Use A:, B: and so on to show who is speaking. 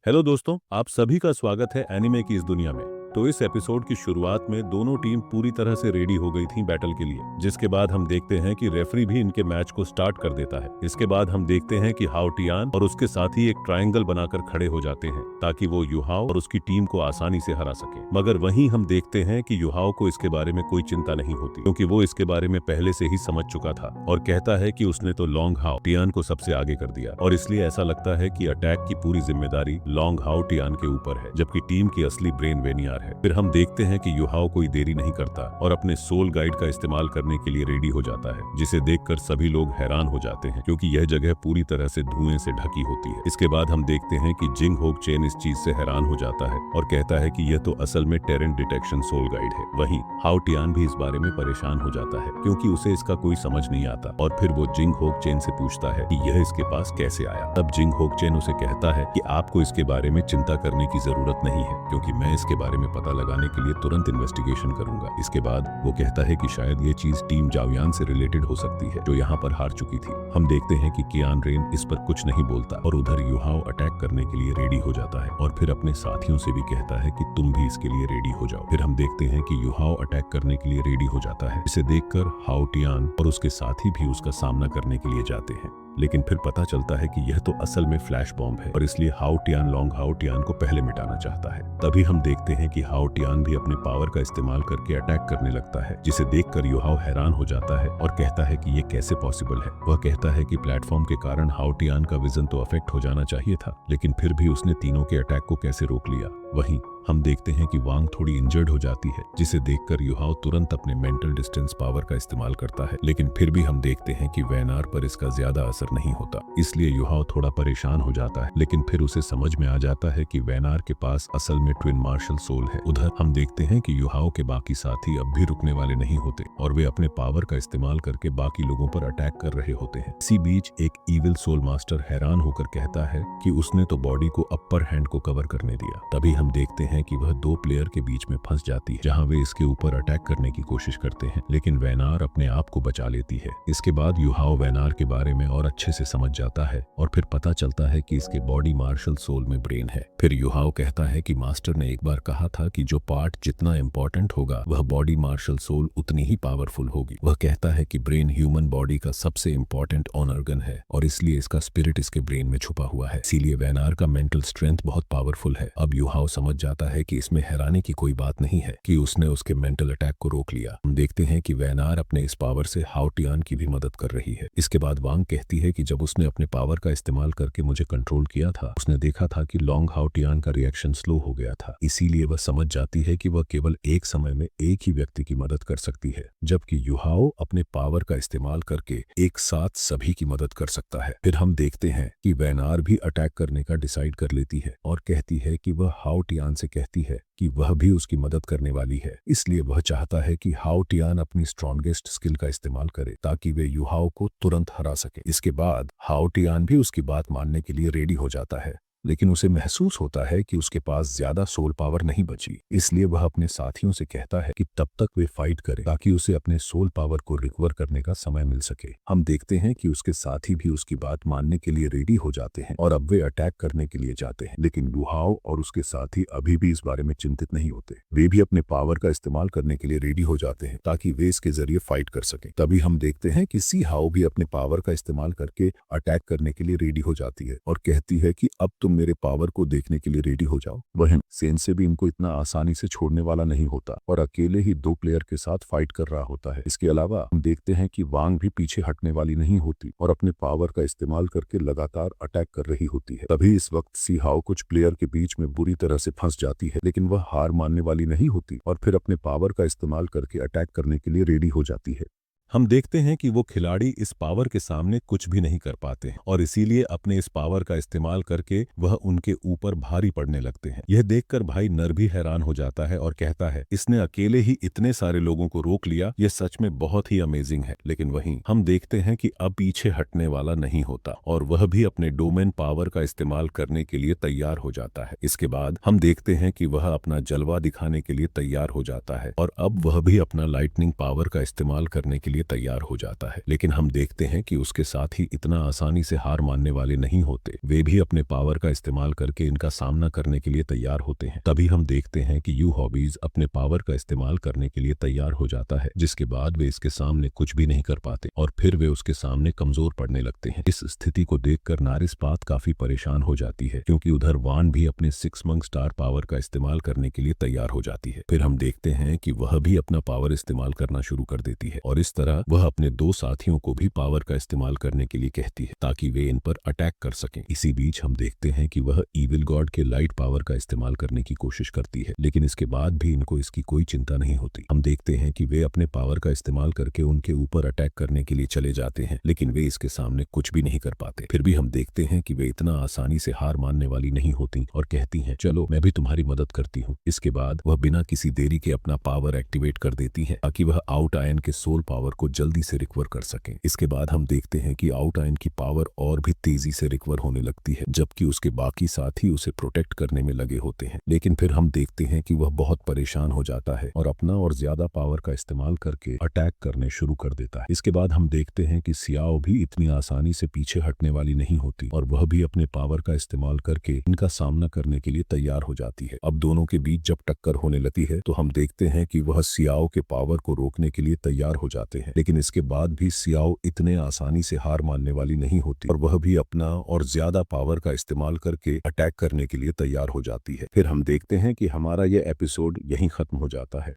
A: Hello दोस्तों, आप सभी का स्वागत है एनिमे की इस दुनिया में। तो इस एपिसोड की शुरुआत में दोनों टीम पूरी तरह से रेडी हो गई थी बैटल के लिए, जिसके बाद हम देखते हैं कि रेफरी भी इनके मैच को स्टार्ट कर देता है। इसके बाद हम देखते हैं कि हाओ टियान और उसके साथी एक ट्रायंगल बनाकर खड़े हो जाते हैं ताकि वो युहाओ और उसकी टीम को आसानी से हरा सके। मगर वहीं हम देखते हैं कि युहाओ को इसके बारे में कोई चिंता नहीं होती, क्योंकि वो इसके बारे में पहले से ही समझ चुका था और कहता है कि उसने तो लॉन्ग हाओ टियान को सबसे आगे कर दिया और इसलिए ऐसा लगता है कि अटैक की पूरी जिम्मेदारी लॉन्ग हाओ टियान के ऊपर है, जबकि टीम की असली ब्रेन वेनियार है। फिर हम देखते हैं कि युहाओ कोई देरी नहीं करता और अपने सोल गाइड का इस्तेमाल करने के लिए रेडी हो जाता है, जिसे देखकर सभी लोग हैरान हो जाते हैं क्योंकि यह जगह पूरी तरह से धुएं से ढकी होती है। इसके बाद हम देखते हैं कि जिंग होक चेन इस चीज से हैरान हो जाता है और कहता है कि यह तो असल में टेरेंट डिटेक्शन सोल गाइड है। वहीं हाओ टियान भी इस बारे में परेशान हो जाता है क्योंकि उसे इसका कोई समझ नहीं आता और फिर वो जिंग होक चेन से पूछता है कि यह इसके पास कैसे आया। तब जिंग होक चेन उसे कहता है कि आपको इसके बारे में चिंता करने की जरूरत नहीं है, क्योंकि मैं इसके बारे में पता लगाने के लिए तुरंत इन्वेस्टिगेशन करूंगा। इसके बाद वो कहता है कि शायद ये चीज टीम जावियान से रिलेटेड हो सकती है, जो यहाँ पर हार चुकी थी। हम देखते हैं कि कियान रेन इस पर कुछ नहीं बोलता और उधर युहाओ अटैक करने के लिए रेडी हो जाता है और फिर अपने साथियों से भी कहता है कि तुम भी इसके लिए रेडी हो जाओ। फिर हम देखते हैं कि युहाओ अटैक करने के लिए रेडी हो जाता है। इसे देखकर हाओ टियान और उसके साथी भी उसका सामना करने के लिए जाते हैं, लेकिन फिर पता चलता है कि यह तो असल में फ्लैश बॉम्ब है और इसलिए हाओ टियान लॉन्ग हाओ टियान को पहले मिटाना चाहता है। तभी हम देखते हैं कि हाओ टियान भी अपने पावर का इस्तेमाल करके अटैक करने लगता है, जिसे देखकर युहाओ हैरान हो जाता है और कहता है कि यह कैसे पॉसिबल है। वह कहता है कि प्लेटफॉर्म के कारण हाओ टियान का विजन तो अफेक्ट हो जाना चाहिए था, लेकिन फिर भी उसने तीनों के अटैक को कैसे रोक लिया। वहीं हम देखते हैं कि वांग थोड़ी इंजर्ड हो जाती है, जिसे देखकर युहाओ तुरंत अपने मेंटल डिस्टेंस पावर का इस्तेमाल करता है, लेकिन फिर भी हम देखते हैं कि वेनार पर इसका ज्यादा असर नहीं होता। इसलिए युहाओ थोड़ा परेशान हो जाता है, लेकिन फिर उसे समझ में आ जाता है कि वेनार के पास असल में ट्विन मार्शल सोल है। उधर हम देखते हैं कि युहाओ के बाकी साथी अब भी रुकने वाले नहीं होते और वे अपने पावर का इस्तेमाल करके बाकी लोगों पर अटैक कर रहे होते हैं। इसी बीच एक इविल सोल मास्टर हैरान होकर कहता है कि उसने तो बॉडी को अपर हैंड को कवर करने दिया। तभी हम देखते हैं कि वह दो प्लेयर के बीच में फंस जाती है, जहां वे इसके ऊपर अटैक करने की कोशिश करते हैं, लेकिन वेनार अपने आप को बचा लेती है। इसके बाद युहाओ वेनार के बारे में और अच्छे से समझ जाता है और फिर पता चलता है कि इसके बॉडी मार्शल सोल में ब्रेन है। फिर युहाओ कहता है कि मास्टर ने एक बार कहा था कि जो पार्ट जितना इंपॉर्टेंट होगा वह बॉडी मार्शल सोल उतनी ही पावरफुल होगी। वह कहता है कि ब्रेन ह्यूमन बॉडी का सबसे इंपॉर्टेंट ऑर्गन है और इसलिए इसका स्पिरिट इसके ब्रेन में छुपा हुआ है, इसीलिए वेनार का मेंटल स्ट्रेंथ बहुत पावरफुल है। अब युहाओ समझ जाता है कि इसमें हैरानी की कोई बात नहीं है कि उसने उसके मेंटल अटैक को रोक लिया। हम देखते हैं कि वेनार अपने इस पावर से हाओ टियान की भी मदद कर रही है। इसके बाद वांग कहती है कि जब उसने अपने पावर का इस्तेमाल करके मुझे कंट्रोल किया था, उसने देखा था कि लॉन्ग हाओ टियान का रिएक्शन स्लो हो गया था, इसीलिए वह समझ जाती है कि वह केवल एक समय में एक ही व्यक्ति की मदद कर सकती है, जबकि युहाओ अपने पावर का इस्तेमाल करके एक साथ सभी की मदद कर सकता है। फिर हम देखते हैं कि वेनार भी अटैक करने का डिसाइड कर लेती है और कहती है कि वह हाओ टियान से कहती है कि वह भी उसकी मदद करने वाली है, इसलिए वह चाहता है कि हाओ टियान अपनी स्ट्रॉन्गेस्ट स्किल का इस्तेमाल करे ताकि वे युहाओ को तुरंत हरा सके। इसके बाद हाओ टियान भी उसकी बात मानने के लिए रेडी हो जाता है, लेकिन उसे महसूस होता है कि उसके पास ज्यादा सोल पावर नहीं बची, इसलिए वह अपने साथियों से कहता है कि तब तक वे फाइट करें ताकि उसे अपने सोल पावर को रिकवर करने का समय मिल सके। हम देखते हैं कि उसके साथी भी उसकी बात मानने के लिए रेडी हो जाते हैं और अब वे अटैक करने के लिए जाते हैं, लेकिन युहाओ और उसके साथी अभी भी इस बारे में चिंतित नहीं होते। वे भी अपने पावर का इस्तेमाल करने के लिए रेडी हो जाते हैं ताकि वे इसके जरिए फाइट कर सके। तभी हम देखते हैं कि सी हाओ भी अपने पावर का इस्तेमाल करके अटैक करने के लिए रेडी हो जाती है और कहती है कि अब तुम मेरे पावर को देखने के लिए रेडी हो जाओ। वहीं सेंसे भी इनको इतना आसानी से छोड़ने वाला नहीं होता और अकेले ही दो प्लेयर के साथ फाइट कर रहा होता है। इसके अलावा हम देखते हैं कि वांग भी पीछे हटने वाली नहीं होती और अपने पावर का इस्तेमाल करके लगातार अटैक कर रही होती है। तभी इस वक्त सी हाओ कुछ प्लेयर के बीच में बुरी तरह से फंस जाती है, लेकिन वह हार मानने वाली नहीं होती और फिर अपने पावर का इस्तेमाल करके अटैक करने के लिए रेडी हो जाती है। हम देखते हैं कि वो खिलाड़ी इस पावर के सामने कुछ भी नहीं कर पाते हैं और इसीलिए अपने इस पावर का इस्तेमाल करके वह उनके ऊपर भारी पड़ने लगते हैं। यह देखकर भाई नर भी हैरान हो जाता है और कहता है, इसने अकेले ही इतने सारे लोगों को रोक लिया, यह सच में बहुत ही अमेजिंग है। लेकिन वहीं हम देखते हैं कि अब पीछे हटने वाला नहीं होता और वह भी अपने डोमेन पावर का इस्तेमाल करने के लिए तैयार हो जाता है। इसके बाद हम देखते हैं कि वह अपना जलवा दिखाने के लिए तैयार हो जाता है और अब वह भी अपना लाइटनिंग पावर का इस्तेमाल करने के लिए तैयार हो जाता है। लेकिन हम देखते हैं कि उसके साथ ही इतना आसानी से हार मानने वाले नहीं होते, वे भी अपने पावर का इस्तेमाल करके इनका सामना करने के लिए तैयार होते हैं। तभी हम देखते हैं कि यू हॉबीज अपने पावर का इस्तेमाल करने के लिए तैयार हो जाता है, जिसके बाद वे इसके सामने कुछ भी नहीं कर पाते और फिर वे उसके सामने कमजोर पड़ने लगते हैं। इस स्थिति को देखकर नारिस्पात काफी परेशान हो जाती है, क्योंकि उधर वान भी अपने 6 मंक स्टार पावर का इस्तेमाल करने के लिए तैयार हो जाती है। फिर हम देखते हैं कि वह भी अपना पावर इस्तेमाल करना शुरू कर देती है और इस तरह वह अपने 2 साथियों को भी पावर का इस्तेमाल करने के लिए कहती है ताकि वे इन पर अटैक कर सकें। इसी बीच हम देखते हैं कि वह ईविल गॉड के लाइट पावर का इस्तेमाल करने की कोशिश करती है, लेकिन इसके बाद भी इनको इसकी कोई चिंता नहीं होती। हम देखते हैं कि वे अपने पावर का इस्तेमाल करके उनके ऊपर अटैक करने के लिए चले जाते हैं, लेकिन वे इसके सामने कुछ भी नहीं कर पाते। फिर भी हम देखते हैं कि वे इतना आसानी से हार मानने वाली नहीं होती और कहती हैं, चलो मैं भी तुम्हारी मदद करती हूँ। इसके बाद वह बिना किसी देरी के अपना पावर एक्टिवेट कर देती है ताकि वह आउट आयन के सोल पावर को जल्दी से रिकवर कर सकें। इसके बाद हम देखते हैं कि आउट आयन की पावर और भी तेजी से रिकवर होने लगती है, जबकि उसके बाकी साथी उसे प्रोटेक्ट करने में लगे होते हैं। लेकिन फिर हम देखते हैं कि वह बहुत परेशान हो जाता है और अपना और ज्यादा पावर का इस्तेमाल करके अटैक करने शुरू कर देता है। इसके बाद हम देखते हैं कि सियाओ भी इतनी आसानी से पीछे हटने वाली नहीं होती और वह भी अपने पावर का इस्तेमाल करके इनका सामना करने के लिए तैयार हो जाती है। अब दोनों के बीच जब टक्कर होने लगती है तो हम देखते हैं कि वह सियाओ के पावर को रोकने के लिए तैयार हो जाते हैं, लेकिन इसके बाद भी सियाओ इतने आसानी से हार मानने वाली नहीं होती और वह भी अपना और ज्यादा पावर का इस्तेमाल करके अटैक करने के लिए तैयार हो जाती है। फिर हम देखते हैं कि हमारा यह एपिसोड यहीं खत्म हो जाता है।